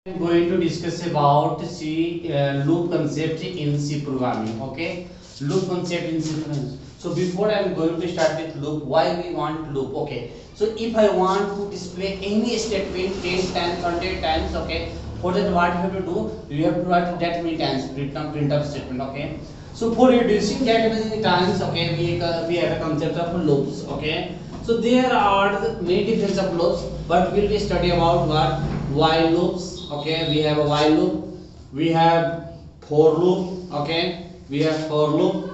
I'm going to discuss about C loop concept in C programming. Okay, loop concept in C programming. So before I'm going to start with loop, why we want loop? Okay, so if I want to display any statement 10 times, 100 times, okay, for that what you have to do? You have to write that many times printf statement. Okay, so for reducing that many times, okay, we have a concept of loops. Okay, so there are many different of loops, but we'll be study about what while loops. Okay, we have a while loop, we have for loop. Okay, we have for loop,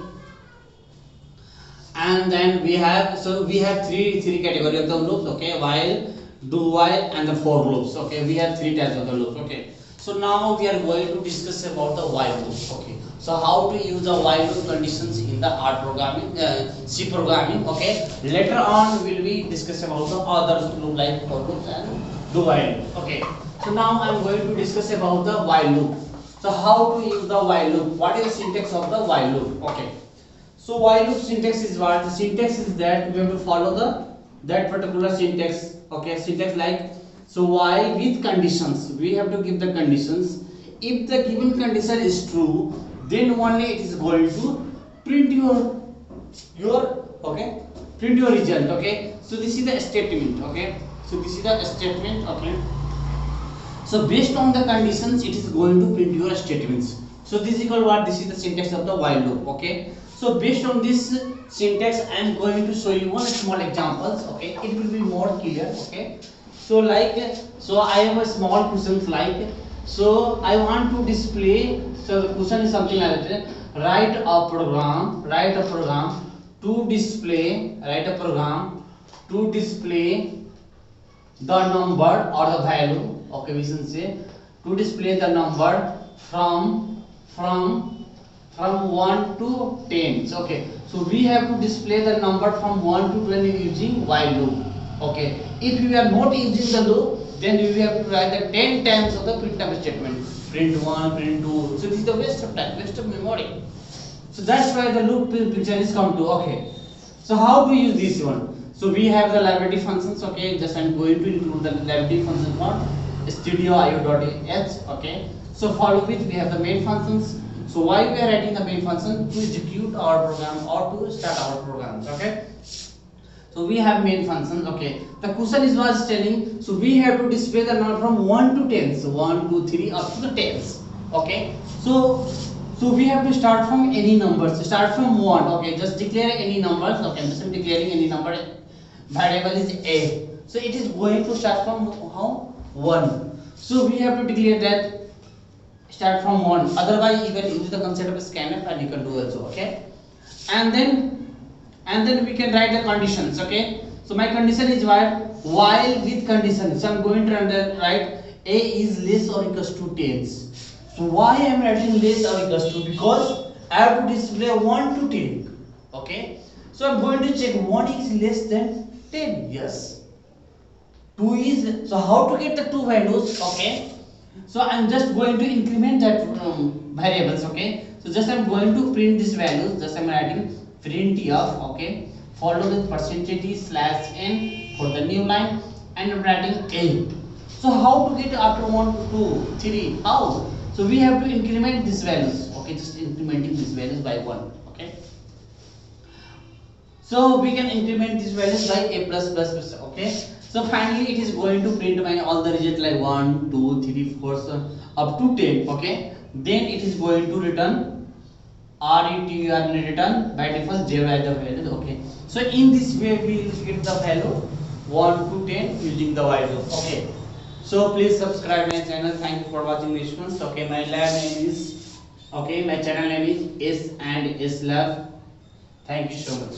and then we have, so we have three category of the loops. Okay, while, do while, and the for loops. Okay, we have three types of the loops. Okay, so now we are going to discuss about the while loop. Okay, so how to use the while loop conditions in the R programming, C programming. Okay, later on we'll be discuss about the other loop like for loops and do while. Okay, so now I'm going to discuss about the while loop. So how to use the while loop, what is the syntax of the while loop? Okay, so while loop syntax is what? The syntax is that we have to follow the that particular syntax. Okay, syntax like, so while with conditions, we have to give the conditions. If the given condition is true, then only it is going to print your okay, print your result. Okay, so this is the statement. Okay, so this is the statement. Okay, so based on the conditions, it is going to print your statements. So this is equal what? This is the syntax of the while loop. Okay, so based on this syntax, I am going to show you one small examples. Okay, it will be more clear. Okay, so like, so I have a small questions like, so I want to display, so the question is something like that: write a program to display, write a program to display the number or the value. Okay, we can say to display the number from from from 1 to 10. So, okay, so we have to display the number from 1 to 20 using while loop. Okay, if you are not using the loop, then you have to write the 10 times of the printf statement, print 1, print 2. So this is the waste of time, waste of memory. So that's why the loop picture is come to. Okay, so how to use this one? So we have the library functions. Okay, just I'm going to include the library function on studioio.h. Okay, so follow which we have the main functions. So why we are writing the main function? To execute our program or to start our programs. Okay, so we have main functions. Okay, the question is was telling, so we have to display the number from 1 to 10. So 1 2 3 up to the 10s. Okay, so we have to start from any numbers. Start from 1. Okay, just declare any numbers. Okay, I'm just declaring any number. Variable is a. So it is going to start from how? 1. So we have to declare that start from 1. Otherwise, you can use the concept of scanf and you can do also. Okay, and then we can write the conditions. Okay, so my condition is while with condition. So I'm going to write a is less or equals to 10s. So why I am writing less or equals to? Because I have to display 1 to 10. Okay, so I'm going to check 1 is less than 10. Yes. 2 is, so how to get the two values? Okay, so I'm just going to increment that variables. Okay, so just I'm going to print these values. Just I'm writing printf. Okay, follow with %n for the new line, and I'm writing a. So how to get after 1 2 3? How? So we have to increment these values. Okay, just incrementing these values by 1. Okay, so we can increment these values by a plus plus plus. Okay, so finally it is going to print my all the result like 1 2 3 4 so up to 10. Okay, then it is going to return return by default 0 as the value. Okay, so in this way we will get the value 1 to 10 using the while loop. Okay, so please subscribe my channel. Thank you for watching this one. Okay, my lab name is, okay, my channel name is S and S Lab. Thank you so much.